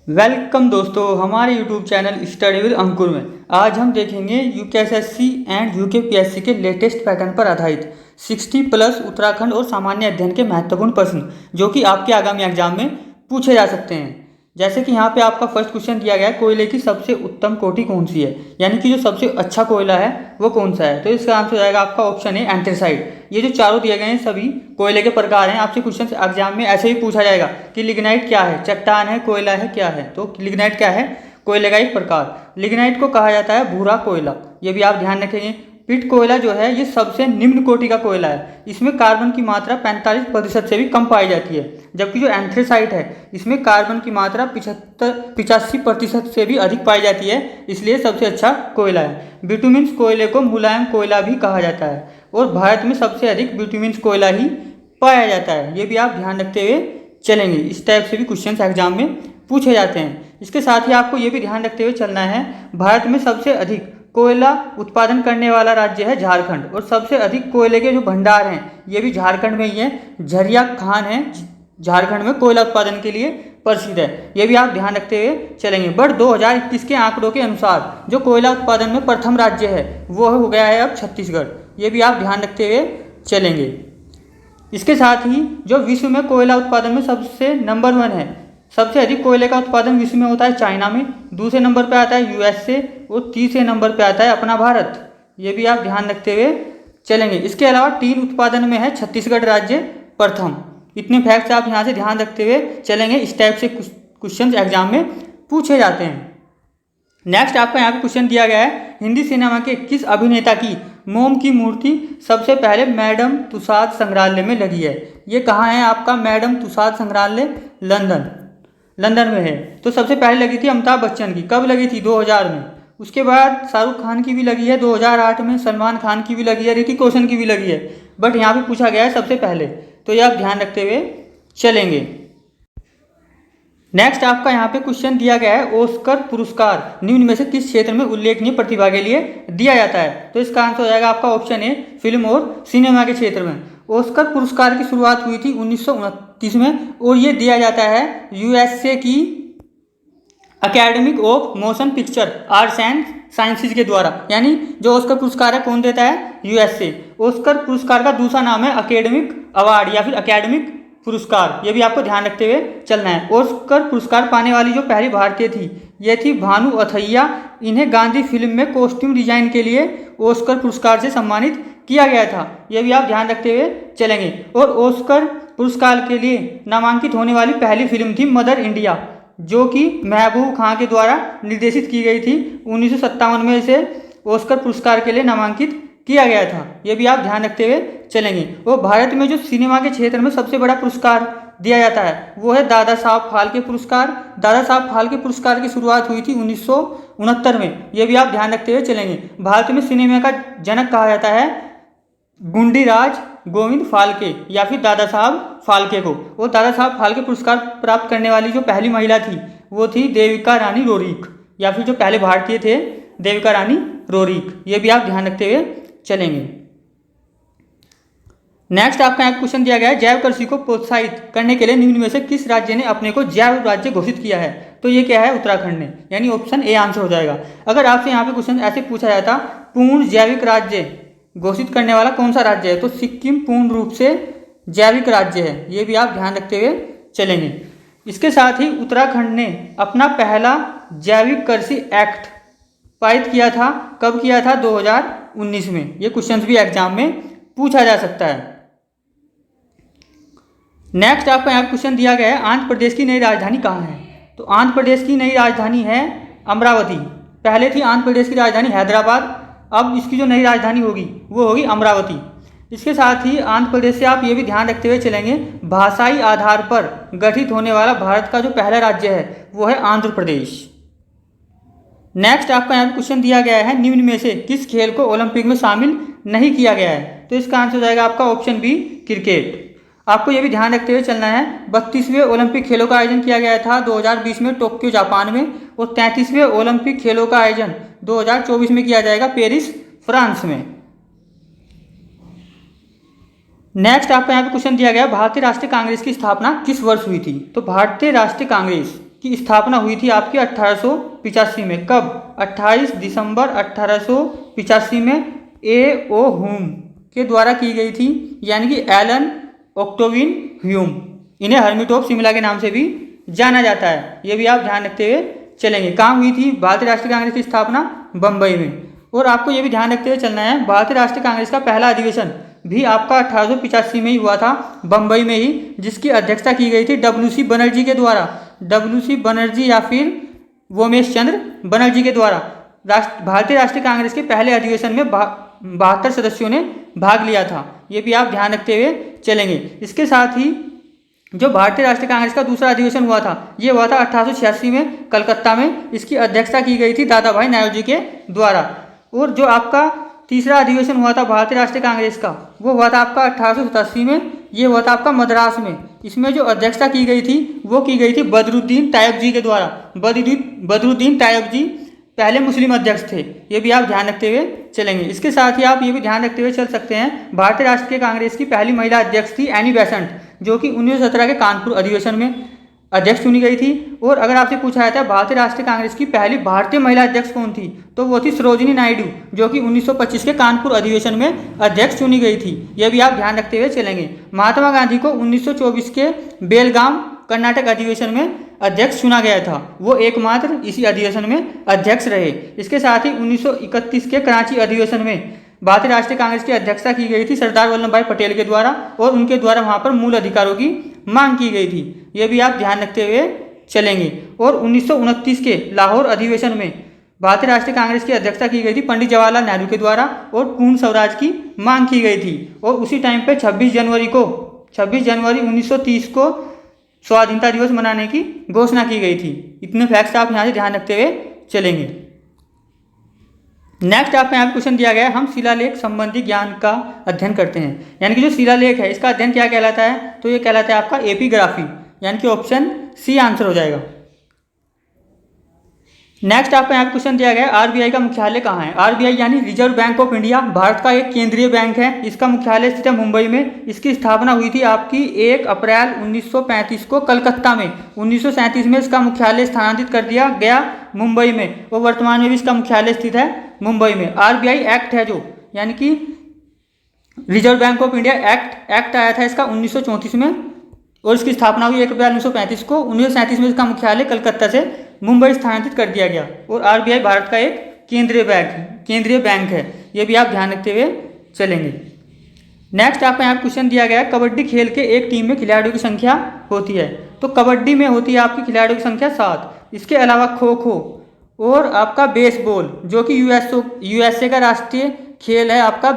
Welcome दोस्तों, हमारे YouTube channel study with अंकुर में आज हम देखेंगे यूकेएसएससी एंड यूकेपीएससी के लेटेस्ट पैटर्न पर आधारित 60+ उत्तराखंड और सामान्य अध्ययन के महत्वपूर्ण प्रश्न जो कि आपके आगामी एग्जाम में पूछे जा सकते हैं। जैसे कि यहाँ पे आपका फर्स्ट क्वेश्चन दिया गया है, कोयले की सबसे उत्तम कोटि कौन सी है, यानी कि जो सबसे अच्छा कोयला है वो कौन सा है। तो इसका आंसर हो जाएगा आपका ऑप्शन है एंथ्रेसाइट। ये जो चारों दिए गए हैं सभी कोयले के प्रकार हैं। आपसे क्वेश्चन एग्जाम में ऐसे ही पूछा जाएगा कि लिग्नाइट क्या है, चट्टान है, कोयला है, क्या है। तो लिग्नाइट क्या है, कोयले का एक प्रकार। लिग्नाइट को कहा जाता है भूरा कोयला, ये भी आप ध्यान रखेंगे। पिट कोयला जो है ये सबसे निम्न कोटि का कोयला है। इसमें कार्बन की मात्रा 45% से भी कम पाई जाती है, जबकि जो एंथ्रेसाइट है इसमें कार्बन की मात्रा 85% से भी अधिक पाई जाती है, इसलिए सबसे अच्छा कोयला है। बिटुमिन्स कोयले को मुलायम कोयला भी कहा जाता है और भारत में सबसे अधिक बिटुमिन्स कोयला ही पाया जाता है। ये भी आप ध्यान रखते हुए चलेंगे, इस टाइप से भी क्वेश्चन एग्जाम में पूछे जाते हैं। इसके साथ ही आपको ये भी ध्यान रखते हुए चलना है, भारत में सबसे अधिक कोयला उत्पादन करने वाला राज्य है झारखंड और सबसे अधिक कोयले के जो भंडार हैं ये भी झारखंड में ही है। झरिया खान है झारखंड में कोयला उत्पादन के लिए प्रसिद्ध है, ये भी आप ध्यान रखते हुए चलेंगे। बट 2021 के आंकड़ों के अनुसार जो कोयला उत्पादन में प्रथम राज्य है वो हो गया है अब छत्तीसगढ़, ये भी आप ध्यान रखते हुए चलेंगे। इसके साथ ही जो विश्व में कोयला उत्पादन में सबसे नंबर 1 है, सबसे अधिक कोयले का उत्पादन विश्व में होता है चाइना में, दूसरे नंबर पे आता है यूएसए और तीसरे नंबर पे आता है अपना भारत, ये भी आप ध्यान रखते हुए चलेंगे। इसके अलावा टील उत्पादन में है छत्तीसगढ़ राज्य प्रथम। इतने फैक्ट्स आप यहाँ से ध्यान रखते हुए चलेंगे, इस टाइप से क्वेश्चन एग्जाम में पूछे जाते हैं। नेक्स्ट आपका यहाँ पे क्वेश्चन दिया गया है, हिंदी सिनेमा के किस अभिनेता की मोम की मूर्ति सबसे पहले मैडम तुसाद संग्रहालय में लगी है। ये कहाँ है आपका मैडम तुसाद संग्रहालय, लंदन में है। तो सबसे पहले लगी थी अमिताभ बच्चन की, कब लगी थी 2000 में। उसके बाद शाहरुख खान की भी लगी है 2008 में, सलमान खान की भी लगी है, ऋतिक रोशन की भी लगी है, बट यहाँ पे पूछा गया है सबसे पहले, तो ये आप ध्यान रखते हुए चलेंगे। नेक्स्ट आपका यहाँ पे क्वेश्चन दिया गया है, ऑस्कर पुरस्कार निम्न में से किस क्षेत्र में उल्लेखनीय प्रतिभा के लिए दिया जाता है। तो इसका आंसर हो जाएगा आपका ऑप्शन है फिल्म और सिनेमा के क्षेत्र में। ऑस्कर पुरस्कार की शुरुआत हुई थी 1929 में और ये दिया जाता है यूएसए की academic of motion picture arts and sciences के द्वारा। यानी जो ऑस्कर पुरस्कार है कौन देता है, यूएसए। ऑस्कर पुरस्कार का दूसरा नाम है अकेडमिक अवार्ड या फिर अकेडमिक पुरस्कार, ये भी आपको ध्यान रखते हुए चलना है। ऑस्कर पुरस्कार पाने वाली जो पहली भारतीय थी ये थी भानु अथैया। इन्हें गांधी फिल्म में कॉस्ट्यूम डिजाइन के लिए ऑस्कर पुरस्कार से सम्मानित किया गया था, ये भी आप ध्यान रखते हुए चलेंगे। और ऑस्कर पुरस्कार के लिए नामांकित होने वाली पहली फिल्म थी मदर इंडिया, जो कि महबूब खां के द्वारा निर्देशित की गई थी। 1957 में इसे ऑस्कर पुरस्कार के लिए नामांकित किया गया था, ये भी आप ध्यान रखते हुए चलेंगे। और भारत में जो सिनेमा के क्षेत्र में सबसे बड़ा पुरस्कार दिया जाता है वो है दादा साहब फाल्के पुरस्कार। दादा साहब फाल्के पुरस्कार की शुरुआत हुई थी 1969 में, ये भी आप ध्यान रखते हुए चलेंगे। भारत में सिनेमा का जनक कहा जाता है गुंडीराज गोविंद फाल्के या फिर दादा साहब फाल्के को। और दादा साहब फाल्के पुरस्कार प्राप्त करने वाली जो पहली महिला थी वो थी देविका रानी रोरिक, या फिर जो पहले भारतीय थे देविका रानी रोरिक, ये भी आप ध्यान रखते हुए चलेंगे। नेक्स्ट आपका यहाँ क्वेश्चन दिया गया है, जैव कृषि को प्रोत्साहित करने के लिए निम्न में से किस राज्य ने अपने को जैव राज्य घोषित किया है। तो ये क्या है, उत्तराखंड ने, यानी ऑप्शन ए आंसर हो जाएगा। अगर आपसे यहाँ पे क्वेश्चन ऐसे पूछा जाता पूर्ण जैविक राज्य घोषित करने वाला कौन सा राज्य है, तो सिक्किम पूर्ण रूप से जैविक राज्य है, ये भी आप ध्यान रखते हुए चलेंगे। इसके साथ ही उत्तराखंड ने अपना पहला जैविक कृषि एक्ट पारित किया था, कब किया था, 2019 में। ये क्वेश्चन भी एग्जाम में पूछा जा सकता है। नेक्स्ट आपका यहाँ क्वेश्चन दिया गया है, आंध्र प्रदेश की नई राजधानी कहाँ है। तो आंध्र प्रदेश की नई राजधानी है अमरावती। पहले थी आंध्र प्रदेश की राजधानी हैदराबाद, अब इसकी जो नई राजधानी होगी वो होगी अमरावती। इसके साथ ही आंध्र प्रदेश से आप ये भी ध्यान रखते हुए चलेंगे, भाषाई आधार पर गठित होने वाला भारत का जो पहला राज्य है वो है आंध्र प्रदेश। नेक्स्ट आपका यहाँ क्वेश्चन दिया गया है, निम्न में से किस खेल को ओलंपिक में शामिल नहीं किया गया है। तो इसका आंसर हो जाएगा आपका ऑप्शन बी क्रिकेट। आपको ये भी ध्यान रखते हुए चलना है, 32वें ओलंपिक खेलों का आयोजन किया गया था 2020 में टोक्यो जापान में, और 33वें ओलंपिक खेलों का आयोजन 2024 में किया जाएगा पेरिस फ्रांस में। नेक्स्ट आपका यहाँ पे क्वेश्चन दिया गया, भारतीय राष्ट्रीय कांग्रेस की स्थापना किस वर्ष हुई थी। तो भारतीय राष्ट्रीय कांग्रेस की स्थापना हुई थी आपकी 1885 में। कब? 28 दिसंबर 1885 में ए ओ ह्यूम के द्वारा की गई थी, यानी कि एलन ऑक्टेविन ह्यूम। इन्हें हर्मिट ऑफ शिमला के नाम से भी जाना जाता है, ये भी आप ध्यान रखते हुए चलेंगे। कहाँ हुई थी भारतीय राष्ट्रीय कांग्रेस की स्थापना? बम्बई में। और आपको ये भी ध्यान रखते हुए चलना है, भारतीय राष्ट्रीय कांग्रेस का पहला अधिवेशन भी आपका 1885 में ही हुआ था, बम्बई में ही, जिसकी अध्यक्षता की गई थी WC बनर्जी के द्वारा। WC बनर्जी या फिर वोमेश चंद्र बनर्जी के द्वारा भारतीय राष्ट्रीय कांग्रेस के पहले अधिवेशन में 72 सदस्यों ने भाग लिया था, ये भी आप ध्यान रखते हुए चलेंगे। इसके साथ ही जो भारतीय राष्ट्रीय कांग्रेस का दूसरा अधिवेशन हुआ था, ये हुआ था 1886 में कलकत्ता में। इसकी अध्यक्षता की गई थी दादा भाई नौरोजी के द्वारा। और जो आपका तीसरा अधिवेशन हुआ था भारतीय राष्ट्रीय कांग्रेस का, वो हुआ था आपका 1887 में, ये हुआ था आपका मद्रास में। इसमें जो अध्यक्षता की गई थी वो की गई थी बदरुद्दीन तायब के द्वारा। बदरुद्दीन तायब पहले मुस्लिम अध्यक्ष थे, ये भी आप ध्यान रखते हुए चलेंगे। इसके साथ ही आप ये भी ध्यान रखते हुए चल सकते हैं, भारतीय राष्ट्रीय कांग्रेस की पहली महिला अध्यक्ष थी एनी बेसेंट, जो कि 1917 के कानपुर अधिवेशन में अध्यक्ष चुनी गई थी। और अगर आपसे पूछा जाता है भारतीय राष्ट्रीय कांग्रेस की पहली भारतीय महिला अध्यक्ष कौन थी, तो वो थी सरोजिनी नायडू, जो कि 1925 के कानपुर अधिवेशन में अध्यक्ष चुनी गई थी, यह भी आप ध्यान रखते हुए चलेंगे। महात्मा गांधी को 1924 के बेलगाम कर्नाटक अधिवेशन में अध्यक्ष चुना गया था, वो एकमात्र इसी अधिवेशन में अध्यक्ष रहे। इसके साथ ही 1931 के कराची अधिवेशन में भारतीय राष्ट्रीय कांग्रेस की अध्यक्षता की गई थी सरदार वल्लभ भाई पटेल के द्वारा, और उनके द्वारा वहां पर मूल अधिकारों की मांग की गई थी, ये भी आप ध्यान रखते हुए चलेंगे। और 1929 के लाहौर अधिवेशन में भारतीय राष्ट्रीय कांग्रेस की अध्यक्षता की गई थी पंडित जवाहरलाल नेहरू के द्वारा, और पूर्ण स्वराज की मांग की गई थी। और उसी टाइम पे 26 जनवरी 1930 को स्वाधीनता दिवस मनाने की घोषणा की गई थी। इतने फैक्ट्स आप यहाँ से ध्यान रखते हुए चलेंगे। नेक्स्ट आपको यहाँ पे क्वेश्चन दिया गया है, हम शिलालेख संबंधी ज्ञान का अध्ययन करते हैं, यानी कि जो शिलालेख है इसका अध्ययन क्या कहलाता है, तो ये कहलाता है आपका एपिग्राफी, यानी कि ऑप्शन सी आंसर हो जाएगा। नेक्स्ट आपको यहाँ पे क्वेश्चन दिया गया है, आरबीआई का मुख्यालय कहाँ है? आरबीआई यानी reserve bank of India Bharat का एक केंद्रीय बैंक है, इसका मुख्यालय स्थित है मुंबई में। इसकी स्थापना हुई थी आपकी 1 अप्रैल 1935 को कलकत्ता में। 1937 में इसका मुख्यालय स्थानांतरित कर दिया गया मुंबई में, और वर्तमान में भी इसका मुख्यालय स्थित है मुंबई में। आरबीआई एक्ट है जो, यानी कि reserve bank of India act आया था इसका 1934 में, और इसकी स्थापना हुई 1 अप्रैल 1935 को। 1937 में इसका मुख्यालय कलकत्ता से मुंबई स्थानांतरित कर दिया गया। और आरबीआई भारत का एक केंद्रीय बैंक है, ये भी आप ध्यान रखते हुए चलेंगे। नेक्स्ट आपको यहाँ क्वेश्चन दिया गया है, कबड्डी खेल के एक टीम में खिलाड़ियों की संख्या होती है, तो कबड्डी में होती है आपकी खिलाड़ियों की संख्या 7। इसके अलावा खो खो और आपका बेसबॉल, जो कि यूएसए का राष्ट्रीय खेल है आपका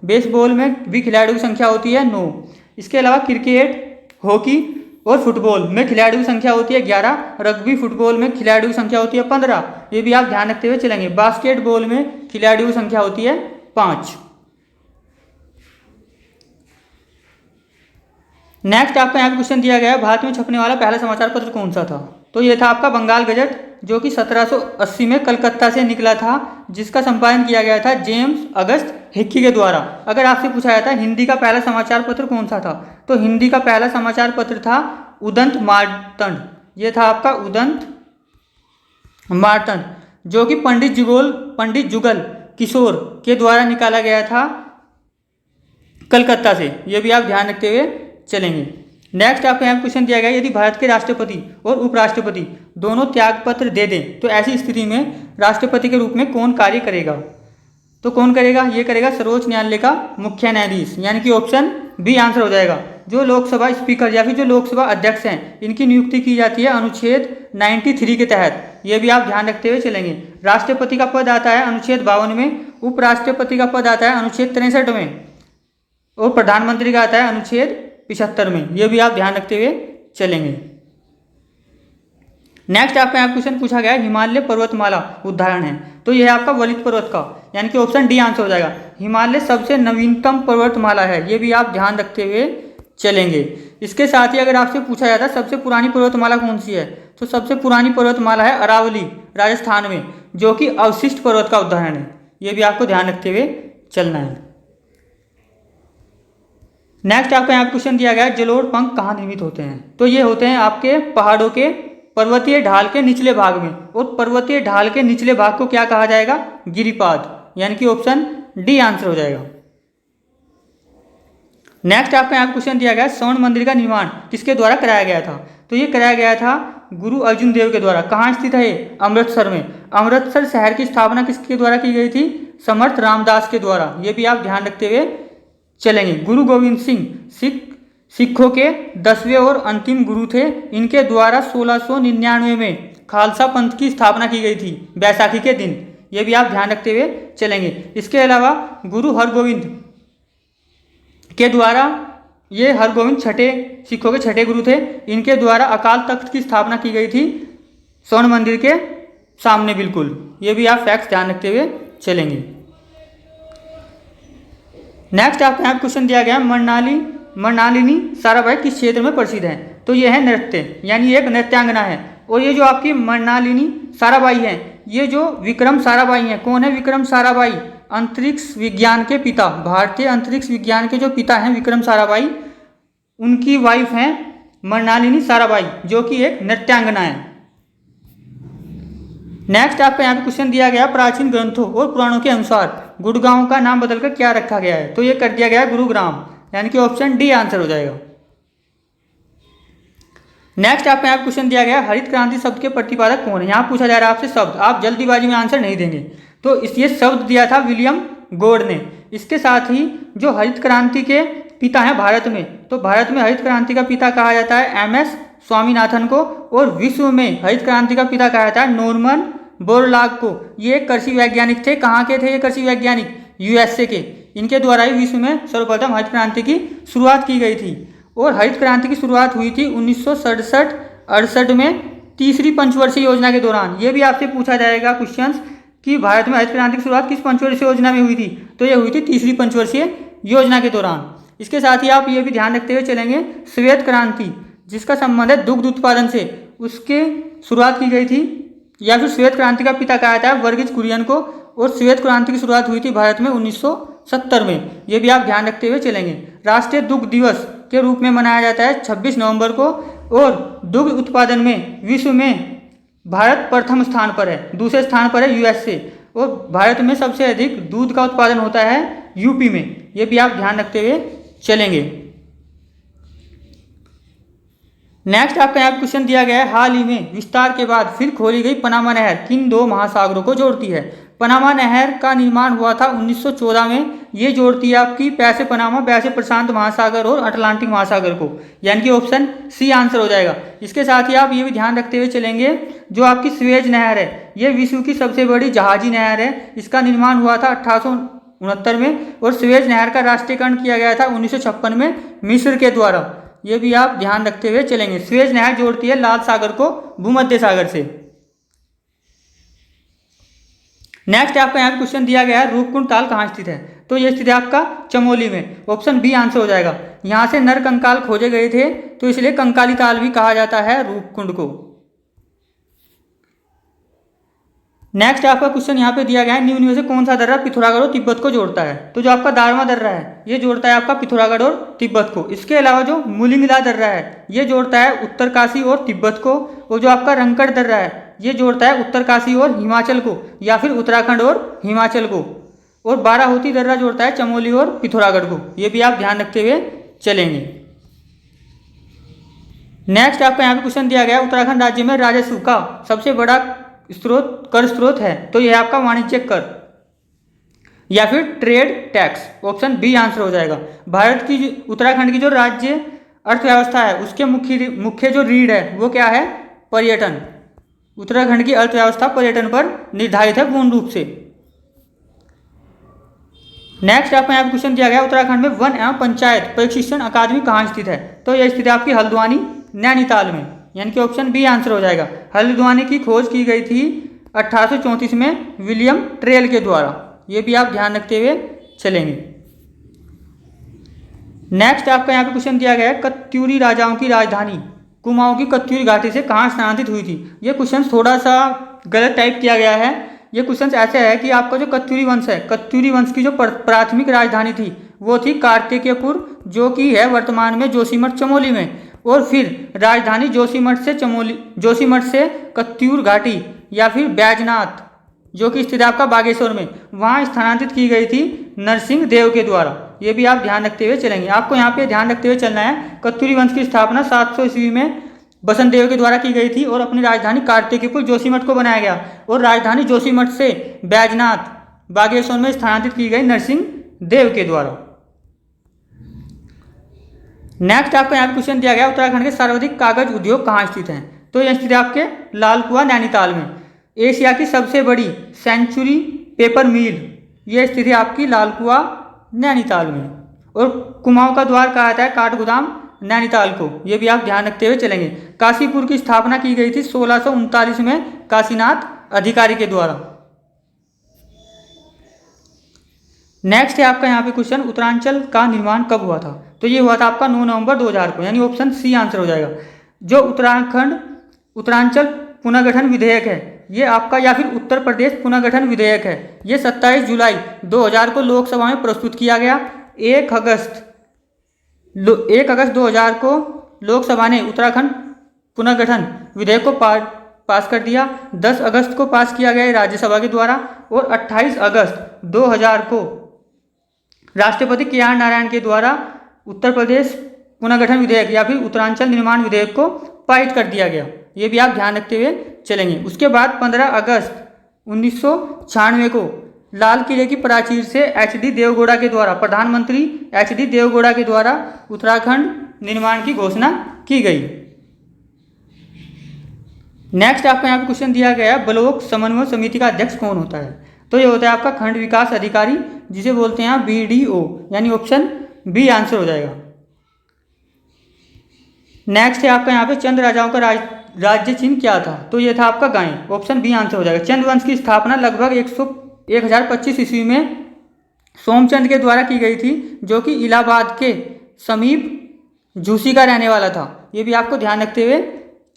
बेसबॉल में भी खिलाड़ियों की संख्या होती है 9। इसके अलावा क्रिकेट, हॉकी और फुटबॉल में खिलाड़ियों की संख्या होती है 11। रग्बी फुटबॉल में खिलाड़ियों की संख्या होती है 15, ये भी आप ध्यान रखते हुए चलेंगे। बास्केटबॉल में खिलाड़ियों की संख्या होती है 5। नेक्स्ट आपको यहाँ क्वेश्चन दिया गया है, भारत में छपने वाला पहला समाचार पत्र कौन सा था, तो ये था आपका बंगाल गजट, जो कि 1780 में कलकत्ता से निकला था, जिसका संपादन किया गया था जेम्स अगस्त हिक्की के द्वारा। अगर आपसे पूछा जाता है हिंदी का पहला समाचार पत्र कौन सा था, तो हिंदी का पहला समाचार पत्र था उदंत मार्तंड, ये था आपका उदंत मार्तंड, जो कि पंडित जुगल किशोर के द्वारा निकाला गया था कलकत्ता से, ये भी आप ध्यान रखते हुए चलेंगे। नेक्स्ट आपको यहाँ क्वेश्चन दिया गया है, यदि भारत के राष्ट्रपति और उपराष्ट्रपति दोनों त्यागपत्र दे दें तो ऐसी स्थिति में राष्ट्रपति के रूप में कौन कार्य करेगा, तो कौन करेगा, ये करेगा सर्वोच्च न्यायालय का मुख्य न्यायाधीश, यानी कि ऑप्शन बी आंसर हो जाएगा। जो लोकसभा स्पीकर या फिर जो लोकसभा अध्यक्ष हैं, इनकी नियुक्ति की जाती है अनुच्छेद 93 के तहत, ये भी आप ध्यान रखते हुए चलेंगे। राष्ट्रपति का पद आता है अनुच्छेद 52 में, उपराष्ट्रपति का पद आता है अनुच्छेद 63 में, और प्रधानमंत्री का आता है अनुच्छेद 75 में, ये भी आप ध्यान रखते हुए चलेंगे। नेक्स्ट आपका यहाँ क्वेश्चन पूछा गया है, हिमालय पर्वतमाला उदाहरण है, तो यह है आपका वलित पर्वत का, यानी कि ऑप्शन डी आंसर हो जाएगा। हिमालय सबसे नवीनतम पर्वतमाला है, ये भी आप ध्यान रखते हुए चलेंगे। इसके साथ ही अगर आपसे पूछा जाता है सबसे पुरानी पर्वतमाला कौन सी है, तो सबसे पुरानी पर्वतमाला है अरावली राजस्थान में, जो कि अवशिष्ट पर्वत का उदाहरण है, ये भी आपको ध्यान रखते हुए चलना है। नेक्स्ट आपको यहाँ क्वेश्चन दिया गया है, जलोढ़ पंख कहाँ निर्मित होते हैं, तो ये होते हैं आपके पहाड़ों के पर्वतीय ढाल के निचले भाग में, और पर्वतीय ढाल के निचले भाग को क्या कहा जाएगा? गिरिपाद, यानी कि ऑप्शन डी आंसर हो जाएगा। नेक्स्ट आपका यहाँ क्वेश्चन दिया गया, स्वर्ण मंदिर का निर्माण किसके द्वारा कराया गया था? तो ये कराया गया था गुरु अर्जुन देव के द्वारा। कहाँ स्थित है ये? अमृतसर में। अमृतसर शहर की स्थापना किसके द्वारा की गई थी? समर्थ रामदास के द्वारा। ये भी आप ध्यान रखते हुए चलेंगे। गुरु गोविंद सिंह सिखों के 10वें और अंतिम गुरु थे। इनके द्वारा 1699 में खालसा पंथ की स्थापना की गई थी बैसाखी के दिन। ये भी आप ध्यान रखते हुए चलेंगे। इसके अलावा गुरु हरगोविंद के द्वारा, ये हरगोविंद सिखों के छठे गुरु थे। इनके द्वारा अकाल तख्त की स्थापना की गई थी स्वर्ण मंदिर के सामने बिल्कुल। ये भी आप फैक्ट्स ध्यान रखते हुए चलेंगे। नेक्स्ट आपको यहाँ क्वेश्चन दिया गया, मृणालिनी साराभाई किस क्षेत्र में प्रसिद्ध है? तो ये है नृत्य, यानी एक नृत्यांगना है। और ये जो आपकी मृणालिनी साराभाई है, ये जो विक्रम साराभाई हैं, कौन है विक्रम साराभाई? अंतरिक्ष विज्ञान के पिता, भारतीय अंतरिक्ष विज्ञान के जो पिता हैं विक्रम साराभाई, उनकी वाइफ हैं मृणालिनी साराभाई, जो कि एक नृत्यांगना है। नेक्स्ट आपका यहाँ पे क्वेश्चन दिया गया, प्राचीन ग्रंथों और पुराणों के अनुसार गुड़गांव का नाम बदलकर क्या रखा गया है? तो ये कर दिया गया है गुरुग्राम, यानी कि ऑप्शन डी आंसर हो जाएगा। नेक्स्ट आपको यहाँ क्वेश्चन दिया गया, हरित क्रांति शब्द के प्रतिपादक कौन है? यहाँ पूछा जा रहा है आपसे शब्द, आप जल्दीबाजी में आंसर नहीं देंगे। तो ये शब्द दिया था विलियम गॉड ने। इसके साथ ही जो हरित क्रांति के पिता हैं भारत में, तो भारत में हरित क्रांति का पिता कहा जाता है MS स्वामीनाथन को, और विश्व में हरित क्रांति का पिता कहा जाता है नॉर्मन बोरलॉग को। ये कृषि वैज्ञानिक थे। कहाँ के थे ये कृषि वैज्ञानिक? USA के। इनके द्वारा ही विश्व में सर्वप्रथम हरित क्रांति की शुरुआत की गई थी। और हरित क्रांति की शुरुआत हुई थी 1967-68 में तीसरी पंचवर्षीय योजना के दौरान। ये भी आपसे पूछा जाएगा क्वेश्चंस कि भारत में हरित क्रांति की शुरुआत किस पंचवर्षीय योजना में हुई थी? तो ये हुई थी तीसरी पंचवर्षीय योजना के दौरान। इसके साथ ही आप ये भी ध्यान रखते हुए चलेंगे, श्वेत क्रांति जिसका संबंध है दुग्ध उत्पादन से, उसके शुरुआत की गई थी, या फिर श्वेत क्रांति का पिता कहा जाता है वर्गीज कुरियन को। और श्वेत क्रांति की शुरुआत हुई थी भारत में 1970 में। ये भी आप ध्यान रखते हुए चलेंगे। राष्ट्रीय दुग्ध दिवस के रूप में मनाया जाता है 26 नवंबर को। और दुग्ध उत्पादन में विश्व में भारत प्रथम स्थान पर है, दूसरे स्थान पर है USA। और भारत में सबसे अधिक दूध का उत्पादन होता है UP में। ये भी आप ध्यान रखते हुए चलेंगे। नेक्स्ट आपका यहाँ क्वेश्चन दिया गया है, हाल ही में विस्तार के बाद फिर खोली गई पनामा नहर किन दो महासागरों को जोड़ती है? पनामा नहर का निर्माण हुआ था 1914 में। ये जोड़ती है आपकी पैसे पनामा, वैसे प्रशांत महासागर और अटलांटिक महासागर को, यानी कि ऑप्शन सी आंसर हो जाएगा। इसके साथ ही आप ये भी ध्यान रखते हुए चलेंगे, जो आपकी स्वेज नहर है, ये विश्व की सबसे बड़ी जहाजी नहर है। इसका निर्माण हुआ था 1869 में। और स्वेज नहर का राष्ट्रीयकरण किया गया था 1956 में मिस्र के द्वारा। ये भी आप ध्यान रखते हुए चलेंगे। स्वेज नहर जोड़ती है लाल सागर को भूमध्य सागर से। नेक्स्ट आपका यहाँ क्वेश्चन दिया गया है, रूपकुंड ताल कहाँ स्थित है? तो ये स्थित है आपका चमोली में, ऑप्शन बी आंसर हो जाएगा। यहाँ से नर कंकाल खोजे गए थे, तो इसलिए कंकाली ताल भी कहा जाता है रूपकुंड को। नेक्स्ट आपका क्वेश्चन यहाँ पे दिया गया है, निम्न में से कौन सा दर्रा पिथौरागढ़ और तिब्बत को जोड़ता है? तो जो आपका दारमा दर्रा है, ये जोड़ता है आपका पिथौरागढ़ और तिब्बत को। इसके अलावा जो मुलिंगला दर्रा है, ये जोड़ता है उत्तरकाशी और तिब्बत को। और जो आपका रंकड़ दर्रा है, ये जोड़ता है उत्तरकाशी और हिमाचल को, या फिर उत्तराखंड और हिमाचल को। और बाराहोती दर्रा जोड़ता है चमोली और पिथौरागढ़ को। ये भी आप ध्यान रखते हुए चलेंगे। नेक्स्ट आपका यहाँ पे क्वेश्चन दिया गया, उत्तराखंड राज्य में राजस्व का सबसे बड़ा कर स्रोत है? तो यह आपका वाणिज्यिक कर या फिर trade tax, option B answer हो जाएगा। भारत की उत्तराखंड की जो राज्य अर्थव्यवस्था है, उसके मुख्य जो रीढ़ है वो क्या है? पर्यटन। उत्तराखंड की अर्थव्यवस्था पर्यटन पर निर्धारित है पूर्ण रूप से। नेक्स्ट आपको यहाँ पे क्वेश्चन दिया गया, उत्तराखंड में वन एवं पंचायत प्रशिक्षण अकादमी कहाँ स्थित है? तो यह स्थित है आपकी हल्द्वानी नैनीताल में, यानी कि ऑप्शन बी आंसर हो जाएगा। हल्द्वानी की खोज की गई थी 1834 में विलियम ट्रेल के द्वारा। ये भी आप ध्यान रखते हुए चलेंगे। नेक्स्ट आपका यहाँ पे क्वेश्चन दिया गया है, कत्यूरी राजाओं की राजधानी कुमाऊं की कत्यूरी घाटी से कहाँ स्थानांतरित हुई थी? ये क्वेश्चन थोड़ा सा गलत टाइप किया गया है। ये क्वेश्चन ऐसे है कि आपका जो कत्यूरी वंश है, कत्यूरी वंश की जो प्राथमिक राजधानी थी वो थी कार्तिकेयपुर, जो कि है वर्तमान में जोशीमठ चमोली में। और फिर राजधानी जोशीमठ से कत्यूर घाटी या फिर बैजनाथ जो कि स्थित है आपका बागेश्वर में, वहाँ स्थानांतरित की गई थी नरसिंह देव के द्वारा। ये भी आप ध्यान रखते हुए चलेंगे। आपको यहाँ पे ध्यान रखते हुए चलना है, कत्यूरी वंश की स्थापना 700 ईस्वी में बसंत देव के द्वारा की गई थी और अपनी राजधानी कार्तिकपुर जोशीमठ को बनाया गया और राजधानी जोशीमठ से बैजनाथ बागेश्वर में स्थानांतरित की गई नरसिंह देव के द्वारा। नेक्स्ट आपको यहाँ पे क्वेश्चन दिया गया, उत्तराखंड के सर्वाधिक कागज उद्योग कहाँ स्थित हैं? तो यह स्थित है आपके लाल कुआं नैनीताल में। एशिया की सबसे बड़ी सेंचुरी पेपर मिल ये स्थित है आपकी लाल कुआं नैनीताल में। और कुमाऊं का द्वार कहा जाता है काठगोदाम नैनीताल को, ये भी आप ध्यान रखते हुए चलेंगे। काशीपुर की स्थापना की गई थी 1639 में काशीनाथ अधिकारी के द्वारा। नेक्स्ट है आपका यहाँ पे क्वेश्चन, उत्तरांचल का निर्माण कब हुआ था? तो ये हुआ था आपका 9 नवंबर 2000 को, यानी ऑप्शन सी आंसर हो जाएगा। जो उत्तरांचल पुनर्गठन विधेयक है ये आपका, या फिर उत्तर प्रदेश पुनर्गठन विधेयक है, ये 27 जुलाई 2000 को लोकसभा में प्रस्तुत किया गया। 1 अगस्त 2000 को लोकसभा ने उत्तराखंड पुनर्गठन विधेयक को पास कर दिया। 10 अगस्त को पास किया गया राज्यसभा के द्वारा और 28 अगस्त 2000 को राष्ट्रपति के.आर. नारायण के द्वारा उत्तर प्रदेश पुनर्गठन विधेयक या फिर उत्तरांचल निर्माण विधेयक को पारित कर दिया गया। ये भी आप ध्यान रखते हुए चलेंगे। उसके बाद 15 अगस्त 1996 को लाल किले की प्राचीर से एच.डी. देवगौड़ा के द्वारा, प्रधानमंत्री एच.डी. देवगौड़ा के द्वारा उत्तराखंड निर्माण की घोषणा की गई। नेक्स्ट आपको यहाँ पे क्वेश्चन दिया गया है, ब्लॉक समन्वय समिति का अध्यक्ष कौन होता है? तो ये होता है आपका खंड विकास अधिकारी, जिसे बोलते हैं आप BDO, यानी ऑप्शन बी आंसर हो जाएगा। नेक्स्ट है आपका यहाँ पे चंद राजाओं का राज्य चिन्ह क्या था? तो ये था आपका गाय, ऑप्शन बी आंसर हो जाएगा। चंद वंश की स्थापना लगभग 1025 ईस्वी में सोमचंद के द्वारा की गई थी, जो कि इलाहाबाद के समीप झूसी का रहने वाला था। ये भी आपको ध्यान रखते हुए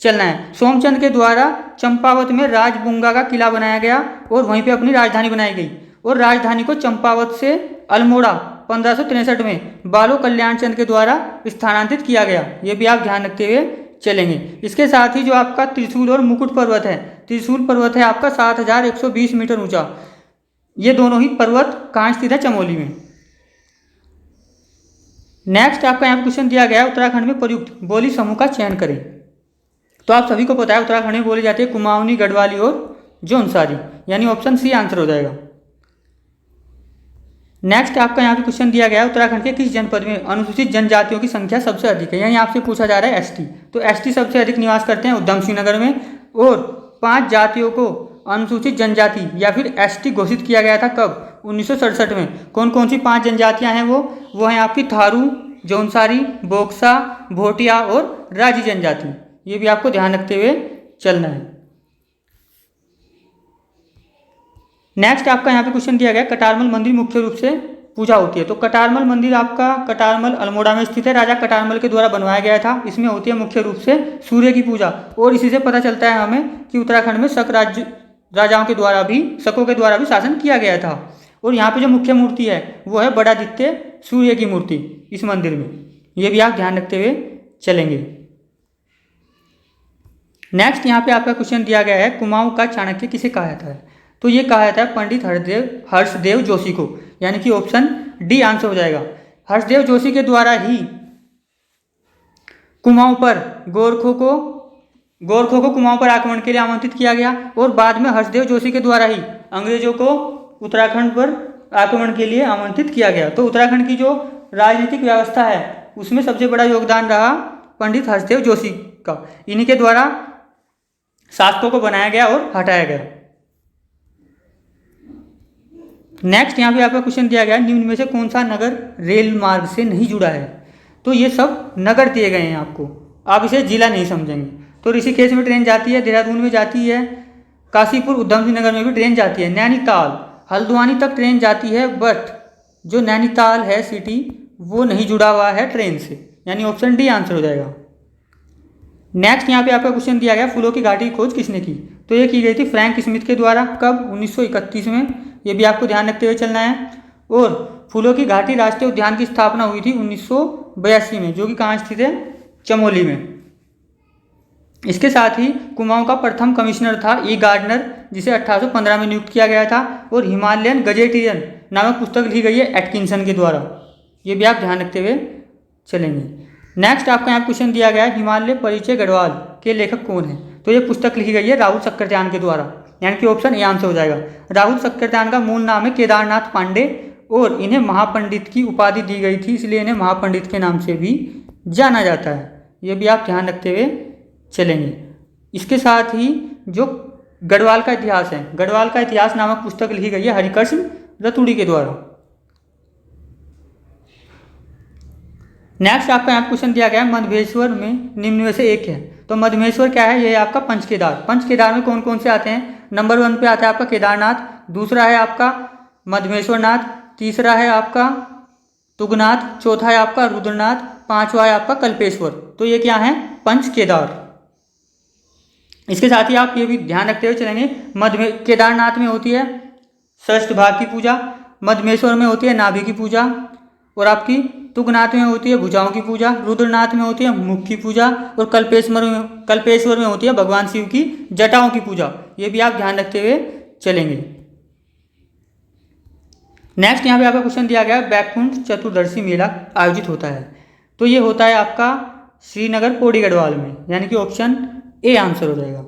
चलना है। सोमचंद के द्वारा चंपावत में राजबुंगा का किला बनाया गया और वहीं पे अपनी राजधानी बनाई गई और राजधानी को चंपावत से अल्मोड़ा 1563 में बालो कल्याण चंद के द्वारा स्थानांतरित किया गया। ये भी आप ध्यान रखते हुए चलेंगे। इसके साथ ही जो आपका त्रिशूल और मुकुट पर्वत है, त्रिशूल पर्वत है आपका 7120 मीटर ऊंचा। ये दोनों ही पर्वत कहाँ स्थित है? चमोली में। नेक्स्ट आपका यहाँ क्वेश्चन दिया गया है, उत्तराखंड में प्रयुक्त बोली समूह का चयन करें। तो आप सभी को पता है उत्तराखंड में बोली जाती है कुमाऊनी, गढ़वाली और जौनसारी, यानी ऑप्शन सी आंसर हो जाएगा। नेक्स्ट आपका यहाँ पे क्वेश्चन दिया गया है, उत्तराखंड के किस जनपद में अनुसूचित जनजातियों की संख्या सबसे अधिक है? यानी आपसे पूछा जा रहा है एसटी। तो एसटी सबसे अधिक निवास करते हैं उधम सिंह नगर में और 5 जातियों को अनुसूचित जनजाति या फिर एसटी घोषित किया गया था कब? 1967 में। कौन कौन सी 5 जनजातियां हैं वो हैं आपकी थारू, जौनसारी, बोक्सा, भोटिया और राजी जनजाति। ये भी आपको ध्यान रखते हुए चलना है। नेक्स्ट आपका यहाँ पे क्वेश्चन दिया गया, कटारमल मंदिर मुख्य रूप से पूजा होती है। तो कटारमल मंदिर आपका कटारमल अल्मोड़ा में स्थित है, राजा कटारमल के द्वारा बनवाया गया था। इसमें होती है मुख्य रूप से सूर्य की पूजा और इसी से पता चलता है हमें कि उत्तराखंड में शक राजाओं के द्वारा भी, शकों के द्वारा भी शासन किया गया था। और यहाँ पे जो मुख्य मूर्ति है वो है बड़ादित्य सूर्य की मूर्ति इस मंदिर में। ये भी आप ध्यान रखते हुए चलेंगे। नेक्स्ट यहाँ पे आपका क्वेश्चन दिया गया है, कुमाऊं का चाणक्य किसे कहा जाता है? तो ये कहा जाता है पंडित हर्षदेव जोशी को, यानी कि ऑप्शन डी आंसर हो जाएगा। हर्षदेव जोशी के द्वारा ही कुमाऊं पर गोरखों को कुमाऊं पर आक्रमण के लिए आमंत्रित किया गया और बाद में हर्षदेव जोशी के द्वारा ही अंग्रेजों को उत्तराखंड पर आक्रमण के लिए आमंत्रित किया गया। तो उत्तराखंड की जो राजनीतिक व्यवस्था है उसमें सबसे बड़ा योगदान रहा पंडित हर्षदेव जोशी का। इन्हीं के द्वारा शासकों को बनाया गया और हटाया गया। नेक्स्ट यहाँ पे आपका क्वेश्चन दिया गया है, निम्न में से कौन सा नगर रेल मार्ग से नहीं जुड़ा है? तो ये सब नगर दिए गए हैं आपको, आप इसे जिला नहीं समझेंगे। तो ऋषिकेश में ट्रेन जाती है, देहरादून में जाती है, काशीपुर उधम सिंह नगर में भी ट्रेन जाती है, नैनीताल हल्द्वानी तक ट्रेन जाती है, बट जो नैनीताल है सिटी वो नहीं जुड़ा हुआ है ट्रेन से, यानी ऑप्शन डी आंसर हो जाएगा। नेक्स्ट यहाँ पे आपका क्वेश्चन दिया गया, फूलों की घाटी की खोज किसने की? तो ये की गई थी फ्रैंक स्मिथ के द्वारा। कब? 1931 में। ये भी आपको ध्यान रखते हुए चलना है। और फूलों की घाटी राष्ट्रीय उद्यान की स्थापना हुई थी 1982 में, जो कि कहाँ स्थित है? चमोली में। इसके साथ ही कुमाऊं का प्रथम कमिश्नर था ई गार्डनर, जिसे 1815 में नियुक्त किया गया था, और हिमालयन गजेटियन नामक पुस्तक लिखी गई है एटकिंसन के द्वारा। ये भी आप ध्यान रखते हुए चलेंगे। नेक्स्ट आपका यहाँ क्वेश्चन दिया गया है, हिमालय परिचय गढ़वाल के लेखक कौन है? तो ये पुस्तक लिखी गई है राहुल सक्करत्यान के द्वारा, यानी कि ऑप्शन ए आंसर हो जाएगा। राहुल सक्करत्यान का मूल नाम है केदारनाथ पांडे, और इन्हें महापंडित की उपाधि दी गई थी, इसलिए इन्हें महापंडित के नाम से भी जाना जाता है। ये भी आप ध्यान रखते हुए चलेंगे। इसके साथ ही जो गढ़वाल का इतिहास है, गढ़वाल का इतिहास नामक पुस्तक लिखी गई है हरिकृष्ण रतुड़ी के द्वारा। नेक्स्ट आपका यहाँ क्वेश्चन दिया गया है, मधमेश्वर में निम्न में से एक है। तो मधमेश्वर क्या है? ये है आपका पंचकेदार। पंचकेदार में कौन कौन से आते हैं? नंबर 1 पे आता है आपका केदारनाथ, दूसरा है आपका मधमेश्वरनाथ, तीसरा है आपका तुंगनाथ, चौथा है आपका रुद्रनाथ, पांचवा है आपका कल्पेश्वर। तो ये क्या है? पंचकेदार। इसके साथ ही आप ये भी ध्यान रखते हुए चलेंगे, केदारनाथ में होती है षष्ठ भाग की पूजा, मधमेश्वर में होती है नाभि की पूजा, और आपकी तुंगनाथ में होती है भुजाओं की पूजा, रुद्रनाथ में होती है मुख की पूजा, और कल्पेश्वर में होती है भगवान शिव की जटाओं की पूजा। ये भी आप ध्यान रखते हुए चलेंगे। नेक्स्ट यहाँ पे आपका क्वेश्चन दिया गया है, बैकुंठ चतुर्दशी मेला आयोजित होता है। तो ये होता है आपका श्रीनगर पौड़ी गढ़वाल में, यानी कि ऑप्शन ए आंसर हो जाएगा।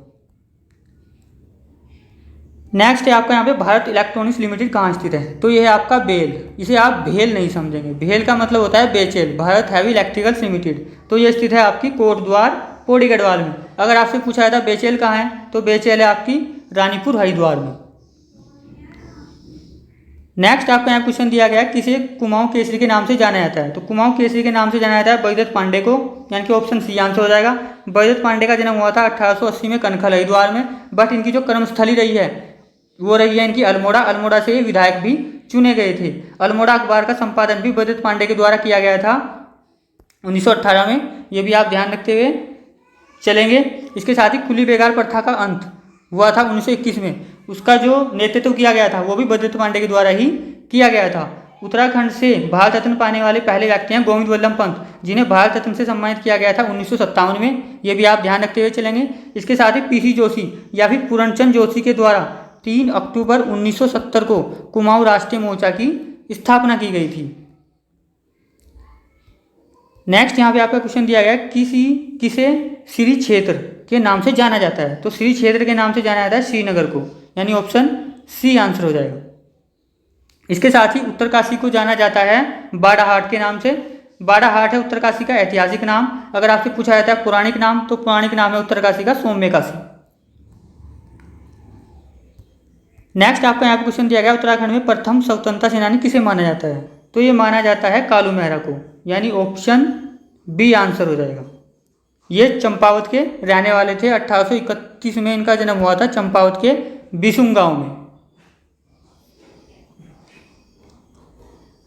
नेक्स्ट है आपका यहाँ पे भारत इलेक्ट्रॉनिक्स लिमिटेड कहाँ स्थित है? तो ये है आपका बेल, इसे आप भेल नहीं समझेंगे, भेल का मतलब होता है बेचेल, भारत हैवी इलेक्ट्रिकल्स लिमिटेड। तो ये स्थित है आपकी कोटद्वार पौड़ी गढ़वाल में। अगर आपसे पूछा जाता बेचेल कहाँ है, तो बेचेल है आपकी रानीपुर हरिद्वार में। नेक्स्ट आपका यहाँ क्वेश्चन दिया गया है, किसे कुमाऊं केसरी के नाम से जाना जाता है? तो कुमाऊं केसरी के नाम से जाना जाता है बैजनाथ पांडे को, यानी कि ऑप्शन सी आंसर हो जाएगा। बैजनाथ पांडे का जन्म हुआ था 1880 में कनखल हरिद्वार में, बट इनकी जो कर्मस्थली रही है वो रही है इनकी अल्मोड़ा। अल्मोड़ा से ये विधायक भी चुने गए थे। अल्मोड़ा अखबार का संपादन भी बैजनाथ पांडे के द्वारा किया गया था 1918 में। ये भी आप ध्यान रखते हुए चलेंगे। इसके साथ ही खुली बेगार प्रथा का अंत हुआ था 1921 में, उसका जो नेतृत्व किया गया था वो भी बैजनाथ पांडे के द्वारा ही किया गया था। उत्तराखंड से भारत रत्न पाने वाले पहले व्यक्ति हैं गोविंद वल्लभ पंत, जिन्हें भारत रत्न से सम्मानित किया गया था 1957 में। ये भी आप ध्यान रखते हुए चलेंगे। इसके साथ ही पीसी जोशी या फिर पूरणचंद जोशी के द्वारा 3 अक्टूबर 1970 को कुमाऊं राष्ट्रीय मोर्चा की स्थापना की गई थी। नेक्स्ट यहाँ पे आपका क्वेश्चन दिया गया है, किसे श्री क्षेत्र के नाम से जाना जाता है? तो श्री क्षेत्र के नाम से जाना जाता है श्रीनगर को, यानी ऑप्शन सी आंसर हो जाएगा। इसके साथ ही उत्तरकाशी को जाना जाता है बाड़ाहाट के नाम से। बाड़ाहाट है उत्तरकाशी का ऐतिहासिक नाम। अगर आपसे पूछा जाता है पौराणिक नाम, तो पौराणिक नाम है उत्तरकाशी का सौम्यकाशी। नेक्स्ट आपका यहाँ पे क्वेश्चन दिया गया, उत्तराखंड में प्रथम स्वतंत्रता सेनानी किसे माना जाता है? तो ये माना जाता है कालू मेहरा को, यानी ऑप्शन बी आंसर हो जाएगा। ये चंपावत के रहने वाले थे। 1831 में इनका जन्म हुआ था चंपावत के बिसुम गांव में।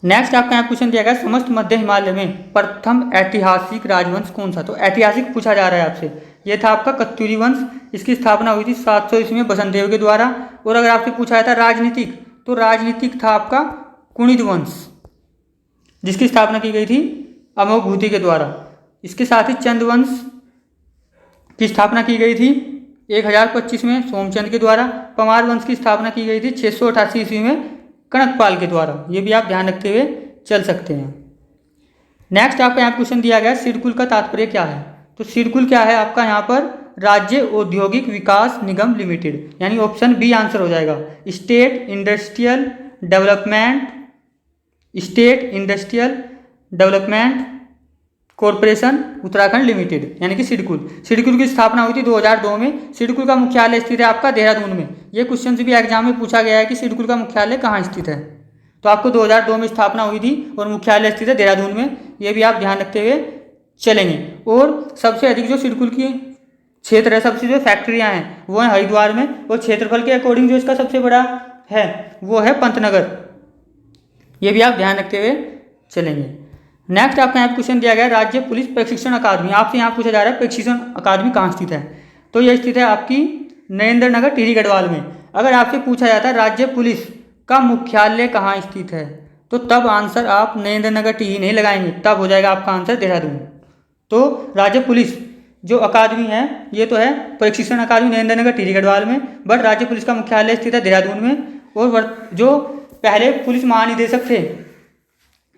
नेक्स्ट आपका यहाँ क्वेश्चन दिया गया, समस्त मध्य हिमालय में प्रथम ऐतिहासिक राजवंश कौन सा? तो ऐतिहासिक पूछा जा रहा है आपसे। यह था आपका कत्यूरी वंश। इसकी स्थापना हुई थी 700 ईस्वी में बसंत देव के द्वारा। और अगर आपसे पूछा जाता राजनीतिक, तो राजनीतिक था आपका कुणिद वंश, जिसकी स्थापना की गई थी अमोघ भूति के द्वारा। इसके साथ ही चंद वंश की स्थापना की गई थी 1025 में सोमचंद के द्वारा। पमार वंश की स्थापना की गई थी 688 ईस्वी में कनकपाल के द्वारा। ये भी आप ध्यान रखते हुए चल सकते हैं। नेक्स्ट आपका यहाँ क्वेश्चन दिया गया, सिडकुल का तात्पर्य क्या है? तो सिडकुल क्या है आपका यहाँ पर? राज्य औद्योगिक विकास निगम लिमिटेड, यानी ऑप्शन बी आंसर हो जाएगा। State industrial development corporation Uttarakhand limited, यानी कि सिडकुल। सिडकुल की स्थापना हुई थी 2002 में। सिडकुल का मुख्यालय स्थित है आपका देहरादून में। ये क्वेश्चन भी एग्जाम में पूछा गया है कि सिडकुल का मुख्यालय कहाँ स्थित है। तो आपको 2002 में स्थापना हुई थी और मुख्यालय स्थित है देहरादून में। ये भी आप ध्यान रखते हुए चलेंगे। और सबसे अधिक जो सिडकुल की क्षेत्र है, सबसे जो फैक्ट्रियाँ हैं वो हैं हरिद्वार में, और क्षेत्रफल के अकॉर्डिंग जो इसका सबसे बड़ा है वो है पंतनगर। ये भी आप ध्यान रखते हुए चलेंगे। नेक्स्ट आपका यहाँ क्वेश्चन दिया गया, राज्य पुलिस प्रशिक्षण अकादमी। आपसे यहाँ पूछा जा रहा है प्रशिक्षण अकादमी कहाँ स्थित है? तो यह स्थित है आपकी नरेंद्र नगर टिहरी गढ़वाल में। अगर आपसे पूछा जाता है राज्य पुलिस का मुख्यालय कहाँ स्थित है, तो तब आंसर आप नरेंद्र नगर टिहरी नहीं लगाएंगे, तब हो जाएगा आपका आंसर देहरादून। तो राज्य पुलिस जो अकादमी है ये तो है प्रशिक्षण अकादमी नरेंद्र नगर टिहरी गढ़वाल में, बट राज्य पुलिस का मुख्यालय स्थित है देहरादून में। और जो पहले पुलिस महानिदेशक थे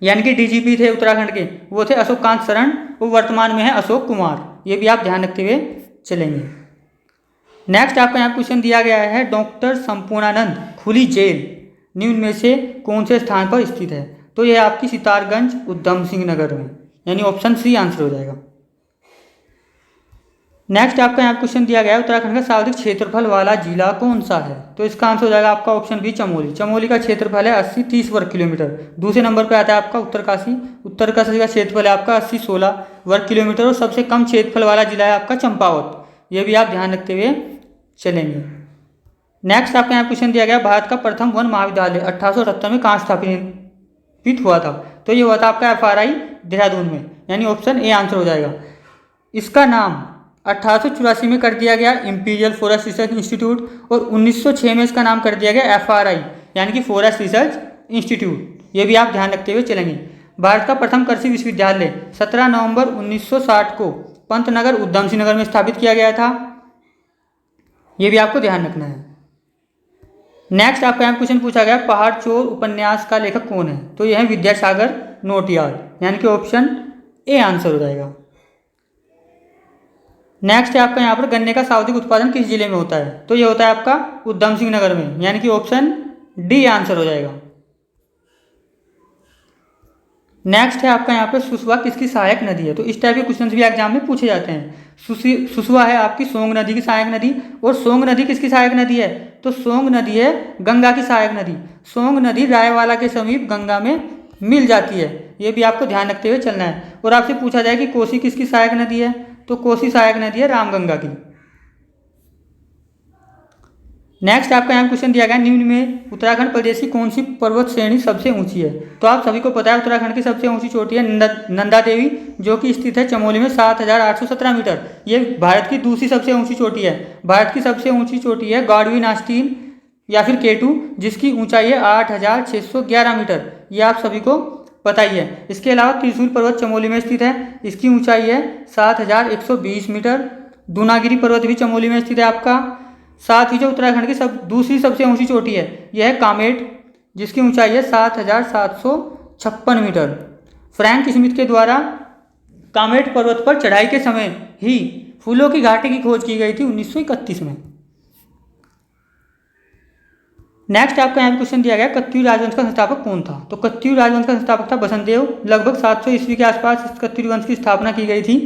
यानी कि डीजीपी थे उत्तराखंड के, वो थे अशोक कांत शरण, वो वर्तमान में है अशोक कुमार। ये भी आप ध्यान रखते हुए चलेंगे। नेक्स्ट आपका यहाँ क्वेश्चन दिया गया है, डॉक्टर संपूर्णानंद खुली जेल निम्न में से कौन से स्थान पर स्थित है? तो यह आपकी सितारगंज उधम सिंह नगर में, यानी ऑप्शन सी आंसर हो जाएगा। नेक्स्ट आपका यहाँ क्वेश्चन दिया गया है, उत्तराखंड का सर्वाधिक क्षेत्रफल वाला जिला कौन सा है? तो इसका आंसर हो जाएगा आपका ऑप्शन बी चमोली। चमोली का क्षेत्रफल है 80-30 वर्ग किलोमीटर। दूसरे नंबर पर आता है आपका उत्तरकाशी। उत्तरकाशी का क्षेत्रफल है आपका 80-16 वर्ग किलोमीटर। और सबसे कम क्षेत्रफल वाला जिला है आपका चंपावत। ये भी आप ध्यान रखते हुए चलेंगे। नेक्स्ट आपका यहाँ क्वेश्चन दिया गया, भारत का प्रथम वन महाविद्यालय 1878 में कहाँ स्थापित हुआ था? तो ये हुआ था आपका FRI देहरादून में, यानी ऑप्शन ए आंसर हो जाएगा। इसका नाम 1884 में कर दिया गया इंपीरियल फॉरेस्ट रिसर्च इंस्टीट्यूट, और 1906 में इसका नाम कर दिया गया FRI यानी कि फॉरेस्ट रिसर्च इंस्टीट्यूट। ये भी आप ध्यान रखते हुए चलेंगे। भारत का प्रथम कृषि विश्वविद्यालय 17 नवंबर 1960 को पंतनगर उधम सिंह नगर में स्थापित किया गया था। ये भी आपको ध्यान रखना है। नेक्स्ट आपका यहाँ क्वेश्चन पूछा गया, पहाड़ चोर उपन्यास का लेखक कौन है? तो यह है विद्यासागर नोटियाल, यानी कि ऑप्शन ए आंसर हो जाएगा। नेक्स्ट है आपका यहाँ पर, गन्ने का सर्वाधिक उत्पादन किस जिले में होता है? तो ये होता है आपका उधम सिंह नगर में, यानी कि ऑप्शन डी आंसर हो जाएगा। नेक्स्ट है आपका यहाँ पे, सुसवा किसकी सहायक नदी है? तो इस टाइप के क्वेश्चन भी एग्जाम में पूछे जाते हैं। सुसवा है आपकी सोंग नदी की सहायक नदी, और सोंग नदी किसकी सहायक नदी है? तो सोंग नदी है गंगा की सहायक नदी। सोंग नदी रायवाला के समीप गंगा में मिल जाती है। ये भी आपको ध्यान रखते हुए चलना है। और आपसे पूछा जाए कि कोसी किसकी सहायक नदी है? तो कोसी सहायक नदी है रामगंगा की। नेक्स्ट आपका यहाँ क्वेश्चन दिया गया, निम्न में उत्तराखंड प्रदेश की कौन सी पर्वत श्रेणी सबसे ऊंची है? तो आप सभी को पता है उत्तराखंड की सबसे ऊंची चोटी है नंदा देवी, जो कि स्थित है चमोली में 7817 मीटर। ये भारत की दूसरी सबसे ऊंची चोटी है। भारत की सबसे ऊंची चोटी है गाडविन आस्टीन या फिर K2, जिसकी ऊंचाई है 8611 मीटर। ये आप सभी को पता ही है। इसके अलावा त्रिशूल पर्वत चमोली में स्थित है, इसकी ऊंचाई है 7120 मीटर। दूनागिरी पर्वत भी चमोली में स्थित है आपका। साथ ही जो उत्तराखंड की दूसरी सबसे ऊंची चोटी है यह है कामेट, जिसकी ऊंचाई है 7756 मीटर। फ्रैंक स्मिथ के द्वारा कामेट पर्वत पर चढ़ाई के समय ही फूलों की घाटी की खोज की गई थी 1931 में। नेक्स्ट आपका यहाँ क्वेश्चन दिया गया, कत्यूर राजवंश का संस्थापक कौन था? तो कत्यूर राजवंश का संस्थापक था बसंतदेव। लगभग 700 ईस्वी के आसपास इस कत्यूर वंश की स्थापना की गई थी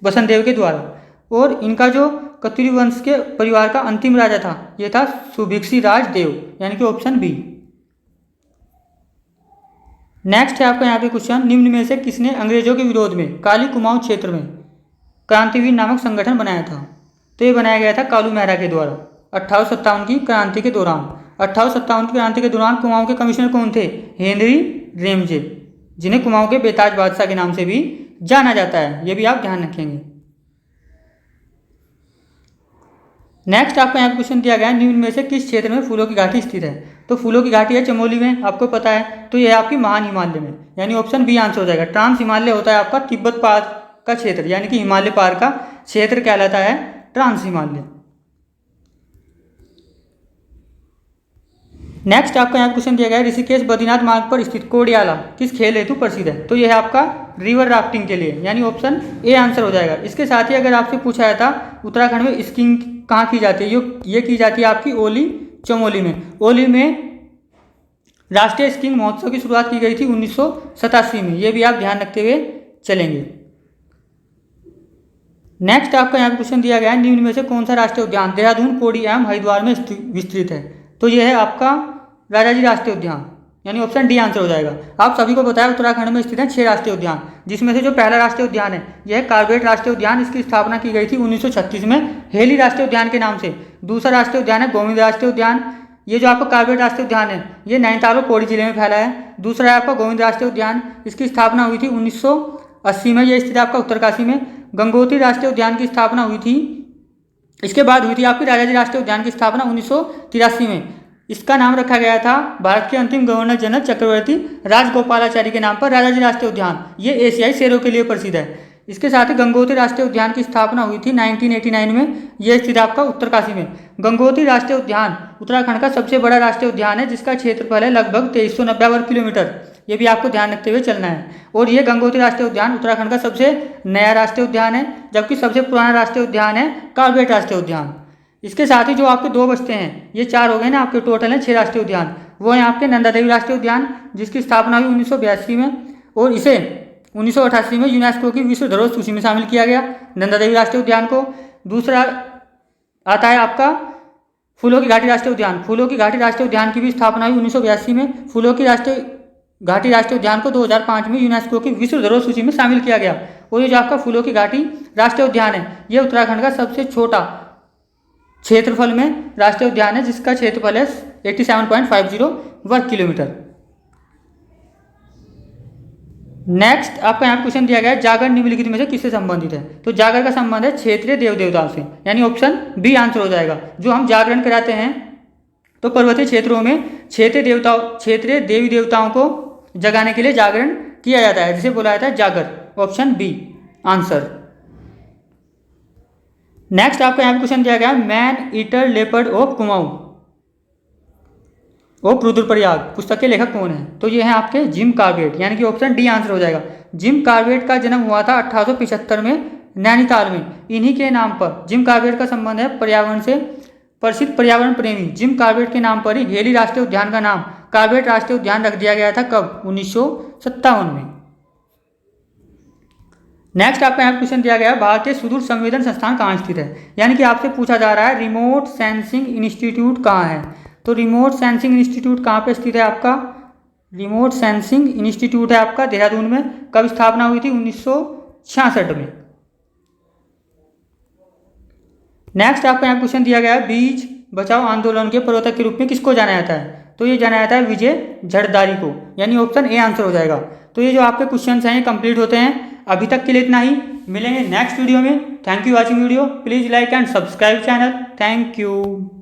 बसंतदेव के द्वारा। और इनका जो कत्यूरी वंश के परिवार का अंतिम राजा था यह था सुभिक्षी राज देव, यानी कि ऑप्शन बी। नेक्स्ट है आपका यहाँ पे क्वेश्चन, निम्न में से किसने अंग्रेजों के विरोध में काली कुमाऊं क्षेत्र में क्रांतिवीर नामक संगठन बनाया था? तो ये बनाया गया था कालू मेहरा के द्वारा 1857 की क्रांति के दौरान। 1857 की क्रांति के दौरान कुमाऊं के कमिश्नर कौन थे? हेनरी रेमजे, जिन्हें कुमाऊं के बेताज बादशाह के नाम से भी जाना जाता है। ये भी आप ध्यान रखेंगे। नेक्स्ट आपका यहाँ क्वेश्चन दिया गया है, निम्न में से किस क्षेत्र में फूलों की घाटी स्थित है? तो फूलों की घाटी है चमोली में, आपको पता है। तो यह आपकी महान हिमालय में, यानी ऑप्शन बी आंसर हो जाएगा। ट्रांस हिमालय होता है आपका तिब्बत पार का क्षेत्र, यानी कि हिमालय पार का क्षेत्र कहलाता है ट्रांस हिमालय। नेक्स्ट आपका यहाँ क्वेश्चन दिया गया है, ऋषिकेश बद्रीनाथ मार्ग पर स्थित कोडियाला किस खेल हेतु प्रसिद्ध है? तो यह है आपका रिवर राफ्टिंग के लिए, यानी ऑप्शन ए आंसर हो जाएगा। इसके साथ ही अगर आपसे पूछा जाता उत्तराखंड में स्कीइंग कहाँ की जाती है? ये की जाती है आपकी ओली चमोली में। ओली में राष्ट्रीय स्कीइंग महोत्सव की शुरुआत की गई थी 1987 में। ये भी आप ध्यान रखते हुए चलेंगे। नेक्स्ट आपका यहाँ क्वेश्चन दिया गया है, निम्न में से कौन सा राष्ट्रीय उद्यान देहरादून, पौड़ी एवं हरिद्वार में विस्तृत है? तो यह है आपका राजाजी राष्ट्रीय उद्यान, यानी ऑप्शन डी आंसर हो जाएगा। आप सभी को बताया उत्तराखंड में स्थित है 6 राष्ट्रीय उद्यान, जिसमें से जो पहला राष्ट्रीय उद्यान है यह कार्बेट राष्ट्रीय उद्यान। इसकी स्थापना की गई थी 1936 में हेली राष्ट्रीय उद्यान के नाम से। दूसरा राष्ट्रीय उद्यान है गोविंद राष्ट्रीय उद्यान। ये जो आपका कार्बेट राष्ट्रीय उद्यान है ये नैनीताल और पौड़ी जिले में फैला है। दूसरा है आपका गोविंद राष्ट्रीय उद्यान, इसकी स्थापना हुई थी 1980 में। यह स्थित है आपका उत्तरकाशी में। गंगोत्री राष्ट्रीय उद्यान की स्थापना हुई थी, इसके बाद हुई थी आपकी राजाजी राष्ट्रीय उद्यान की स्थापना 1983 में। इसका नाम रखा गया था भारत के अंतिम गवर्नर जनरल चक्रवर्ती राजगोपालाचारी के नाम पर राजाजी राष्ट्रीय उद्यान। ये एशियाई शेरों के लिए प्रसिद्ध है। इसके साथ ही गंगोत्री राष्ट्रीय उद्यान की स्थापना हुई थी 1989 में। यह स्थित आपका उत्तरकाशी में। गंगोत्री राष्ट्रीय उद्यान उत्तराखंड का सबसे बड़ा राष्ट्रीय उद्यान है, जिसका क्षेत्रफल है लगभग 2390 वर्ग किलोमीटर। ये भी आपको ध्यान रखते हुए चलना है। और ये गंगोत्री राष्ट्रीय उद्यान उत्तराखंड का सबसे नया राष्ट्रीय उद्यान है, जबकि सबसे पुराना राष्ट्रीय उद्यान है कार्बेट राष्ट्रीय उद्यान। इसके साथ ही जो आपके दो बचते हैं, ये 4 हो गए ना, आपके टोटल है 6 राष्ट्रीय उद्यान। वो है आपके नंदा देवी राष्ट्रीय उद्यान, जिसकी स्थापना हुई 1982 में, और इसे 1988 में यूनेस्को की विश्व धरोहर सूची में शामिल किया गया, नंदा देवी राष्ट्रीय उद्यान को। दूसरा आता है आपका फूलों की घाटी राष्ट्रीय उद्यान। फूलों की घाटी राष्ट्रीय उद्यान की भी स्थापना हुई 1982 में। फूलों की घाटी राष्ट्रीय उद्यान को 2005 में यूनेस्को की विश्व धरोहर सूची में शामिल किया गया। और ये जो आपका फूलों की घाटी राष्ट्रीय उद्यान है, ये उत्तराखंड का सबसे छोटा क्षेत्रफल में राष्ट्रीय उद्यान है, जिसका क्षेत्रफल है 87.50 वर्ग किलोमीटर। नेक्स्ट आपका यहाँ क्वेश्चन दिया गया है, जागर निम्नलिखित में से किससे संबंधित है। तो जागर का संबंध है क्षेत्रीय देव देवताओं से, यानी ऑप्शन बी आंसर हो जाएगा। जो हम जागरण कराते हैं तो पर्वतीय क्षेत्रों में क्षेत्रीय देवी देवताओं को जगाने के लिए जागरण किया जाता है, जिसे बोला जाता है जागर। Option B answer. नेक्स्ट आपका यहाँ क्वेश्चन दिया गया, man eater leopard of Kumaon of Rudraprayag पुस्तक के लेखक कौन है। तो ये है आपके जिम कॉर्बेट, यानी कि ऑप्शन डी आंसर हो जाएगा। जिम कॉर्बेट का जन्म हुआ था 1875 में नैनीताल में। इन्हीं के नाम पर जिम कॉर्बेट का संबंध है पर्यावरण से। प्रसिद्ध पर्यावरण प्रेमी जिम कॉर्बेट के नाम पर ही हेली राष्ट्रीय उद्यान का नाम कॉर्बेट राष्ट्रीय उद्यान रख दिया गया था। कब? 1957 में। नेक्स्ट आपका यहाँ क्वेश्चन दिया गया है, भारतीय सुदूर संवेदन संस्थान कहाँ स्थित है। यानी कि आपसे पूछा जा रहा है रिमोट सेंसिंग इंस्टीट्यूट कहाँ है। तो रिमोट सेंसिंग इंस्टीट्यूट कहाँ पे स्थित है आपका? रिमोट सेंसिंग इंस्टीट्यूट है आपका देहरादून में। कब स्थापना हुई थी? 1966 में। नेक्स्ट आपका यहाँ क्वेश्चन दिया गया है, बीज बचाओ आंदोलन के प्रवर्तक के रूप में किसको जाना जाता है। तो ये जाना जाता है विजय झड़दारी को, यानी ऑप्शन ए आंसर हो जाएगा। तो ये जो आपके क्वेश्चन हैं ये कंप्लीट होते हैं। अभी तक के लिए इतना ही, मिलेंगे नेक्स्ट वीडियो में। Thank you watching video. Please like and subscribe channel. Thank you.